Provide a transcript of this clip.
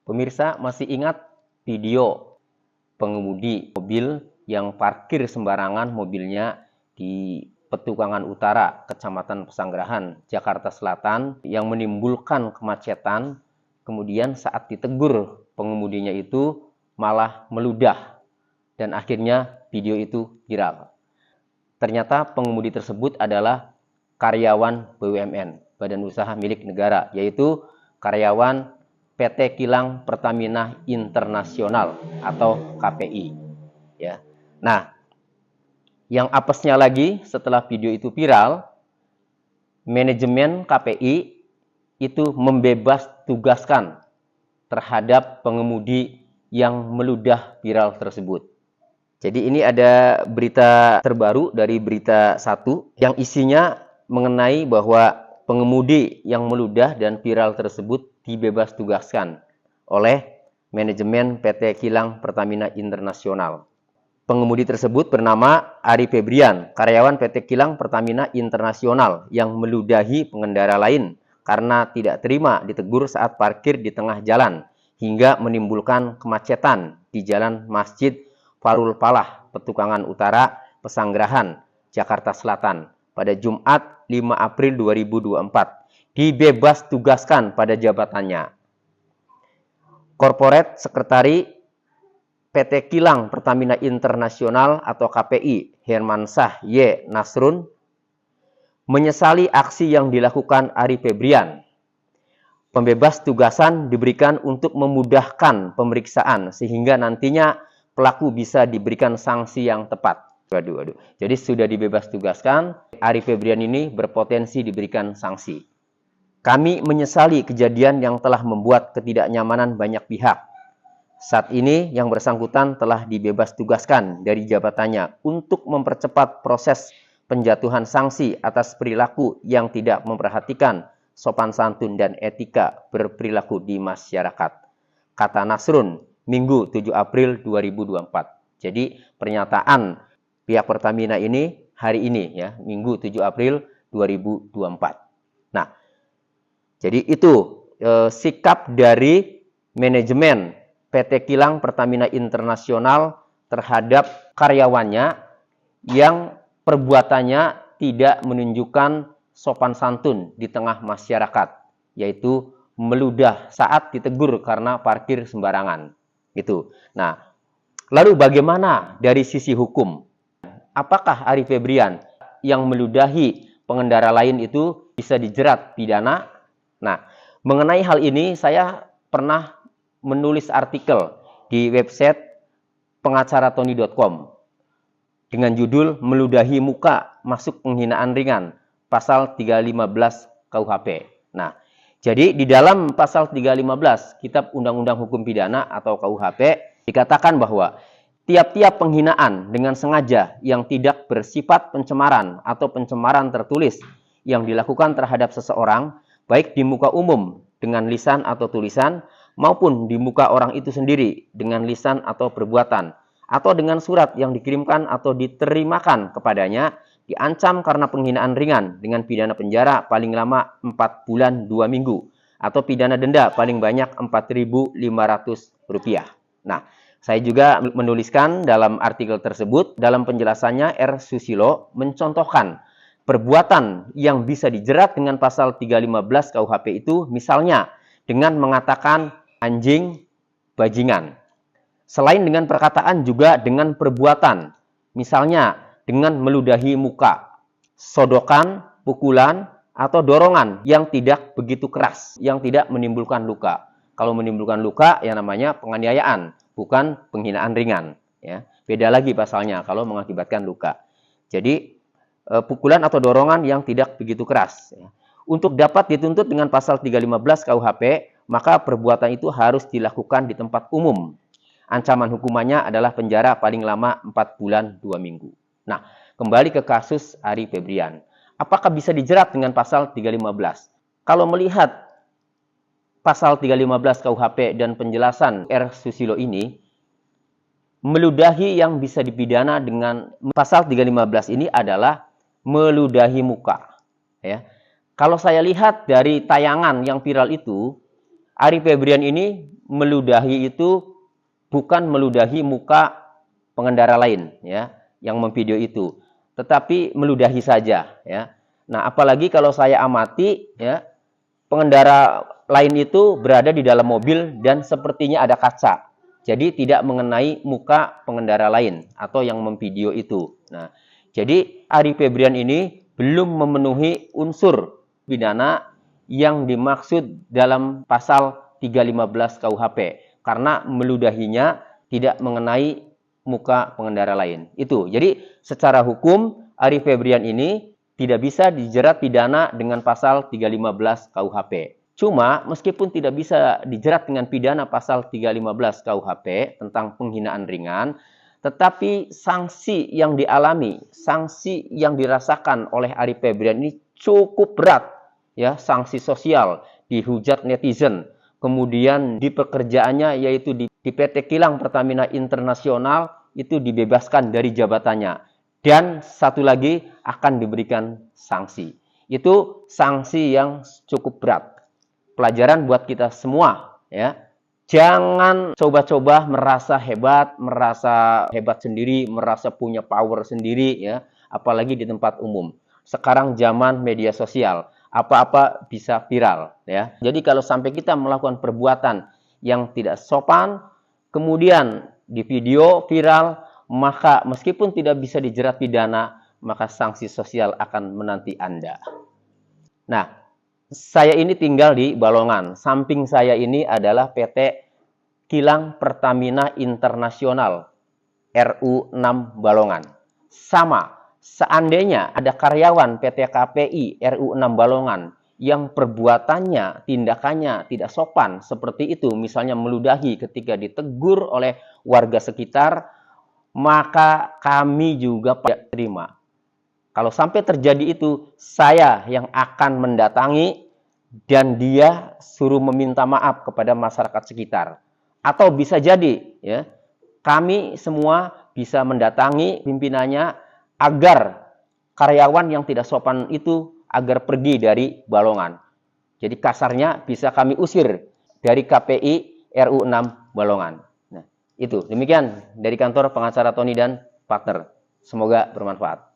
Pemirsa masih ingat video pengemudi mobil yang parkir sembarangan mobilnya di Petukangan Utara, Kecamatan Pesanggerahan, Jakarta Selatan yang menimbulkan kemacetan. Kemudian saat ditegur pengemudinya itu malah meludah dan akhirnya video itu viral. Ternyata pengemudi tersebut adalah karyawan BUMN, Badan Usaha Milik Negara, yaitu karyawan PT Kilang Pertamina Internasional atau KPI. Ya. Nah, yang apesnya lagi setelah video itu viral, manajemen KPI itu membebas tugaskan terhadap pengemudi yang meludah viral tersebut. Jadi ini ada berita terbaru dari Berita 1 yang isinya mengenai bahwa pengemudi yang meludah dan viral tersebut dibebas tugaskan oleh manajemen PT Kilang Pertamina Internasional. Pengemudi tersebut bernama Ari Febrian, karyawan PT Kilang Pertamina Internasional yang meludahi pengendara lain karena tidak terima ditegur saat parkir di tengah jalan hingga menimbulkan kemacetan di Jalan Masjid Farul Falah, Petukangan Utara, Pesanggerahan, Jakarta Selatan pada Jumat 5 April 2024. Dibebas tugaskan pada jabatannya. Korporat Sekretari PT Kilang Pertamina Internasional atau KPI Hermansyah Y. Nasrun menyesali aksi yang dilakukan Ari Febrian. Pembebas tugasan diberikan untuk memudahkan pemeriksaan sehingga nantinya pelaku bisa diberikan sanksi yang tepat. Waduh. Jadi sudah dibebas tugaskan, Ari Febrian ini berpotensi diberikan sanksi. Kami menyesali kejadian yang telah membuat ketidaknyamanan banyak pihak. Saat ini yang bersangkutan telah dibebas tugaskan dari jabatannya untuk mempercepat proses penjatuhan sanksi atas perilaku yang tidak memperhatikan sopan santun dan etika berperilaku di masyarakat. Kata Nasrun, Minggu 7 April 2024. Jadi pernyataan pihak Pertamina ini hari ini ya, Minggu 7 April 2024. Nah, jadi itu sikap dari manajemen PT Kilang Pertamina Internasional terhadap karyawannya yang perbuatannya tidak menunjukkan sopan santun di tengah masyarakat, yaitu meludah saat ditegur karena parkir sembarangan. Gitu. Nah, lalu bagaimana dari sisi hukum? Apakah Ari Febrian yang meludahi pengendara lain itu bisa dijerat pidana? Nah, mengenai hal ini saya pernah menulis artikel di website pengacaratony.com dengan judul Meludahi Muka Masuk Penghinaan Ringan, pasal 315 KUHP. Nah, jadi di dalam pasal 315 Kitab Undang-Undang Hukum Pidana atau KUHP dikatakan bahwa tiap-tiap penghinaan dengan sengaja yang tidak bersifat pencemaran atau pencemaran tertulis yang dilakukan terhadap seseorang, baik di muka umum dengan lisan atau tulisan, maupun di muka orang itu sendiri dengan lisan atau perbuatan, atau dengan surat yang dikirimkan atau diterimakan kepadanya, diancam karena penghinaan ringan dengan pidana penjara paling lama 4 bulan 2 minggu, atau pidana denda paling banyak Rp4.500. Nah, saya juga menuliskan dalam artikel tersebut, dalam penjelasannya R. Susilo mencontohkan perbuatan yang bisa dijerat dengan pasal 315 KUHP itu misalnya dengan mengatakan anjing, bajingan. Selain dengan perkataan juga dengan perbuatan, misalnya dengan meludahi muka, sodokan, pukulan, atau dorongan yang tidak begitu keras, yang tidak menimbulkan luka. Kalau menimbulkan luka, ya namanya penganiayaan, bukan penghinaan ringan. Ya. Beda lagi pasalnya kalau mengakibatkan luka. Jadi, pukulan atau dorongan yang tidak begitu keras. Untuk dapat dituntut dengan pasal 315 KUHP, maka perbuatan itu harus dilakukan di tempat umum. Ancaman hukumannya adalah penjara paling lama 4 bulan 2 minggu. Nah, kembali ke kasus Ari Febrian. Apakah bisa dijerat dengan pasal 315? Kalau melihat pasal 315 KUHP dan penjelasan R. Susilo ini, meludahi yang bisa dipidana dengan pasal 315 ini adalah meludahi muka. Ya. Kalau saya lihat dari tayangan yang viral itu, Ari Febrian ini meludahi itu bukan meludahi muka pengendara lain ya yang memvideo itu, tetapi meludahi saja ya. Nah, apalagi kalau saya amati ya, pengendara lain itu berada di dalam mobil dan sepertinya ada kaca. Jadi tidak mengenai muka pengendara lain atau yang memvideo itu. Nah, jadi Arie Febrian ini belum memenuhi unsur pidana yang dimaksud dalam pasal 315 KUHP karena meludahinya tidak mengenai muka pengendara lain. Itu. Jadi secara hukum Arie Febrian ini tidak bisa dijerat pidana dengan pasal 315 KUHP. Cuma meskipun tidak bisa dijerat dengan pidana pasal 315 KUHP tentang penghinaan ringan, tetapi sanksi yang dialami, sanksi yang dirasakan oleh Arie Febrian ini cukup berat, ya, sanksi sosial, dihujat netizen, kemudian di pekerjaannya yaitu di PT Kilang Pertamina Internasional itu dibebaskan dari jabatannya, dan satu lagi akan diberikan sanksi. Itu sanksi yang cukup berat. Pelajaran buat kita semua, ya. Jangan coba-coba merasa hebat sendiri, merasa punya power sendiri ya, apalagi di tempat umum. Sekarang zaman media sosial, apa-apa bisa viral ya. Jadi kalau sampai kita melakukan perbuatan yang tidak sopan, kemudian di video viral, maka meskipun tidak bisa dijerat pidana, maka sanksi sosial akan menanti Anda. Nah, saya ini tinggal di Balongan. Samping saya ini adalah PT Kilang Pertamina Internasional RU6 Balongan. Sama, seandainya ada karyawan PT KPI RU6 Balongan yang perbuatannya, tindakannya tidak sopan seperti itu, misalnya meludahi ketika ditegur oleh warga sekitar, maka kami juga tidak terima. Kalau sampai terjadi itu, saya yang akan mendatangi dan dia suruh meminta maaf kepada masyarakat sekitar. Atau bisa jadi, ya, kami semua bisa mendatangi pimpinannya agar karyawan yang tidak sopan itu agar pergi dari Balongan. Jadi kasarnya bisa kami usir dari KPI RU6 Balongan. Nah, itu demikian dari kantor pengacara Tony dan partner. Semoga bermanfaat.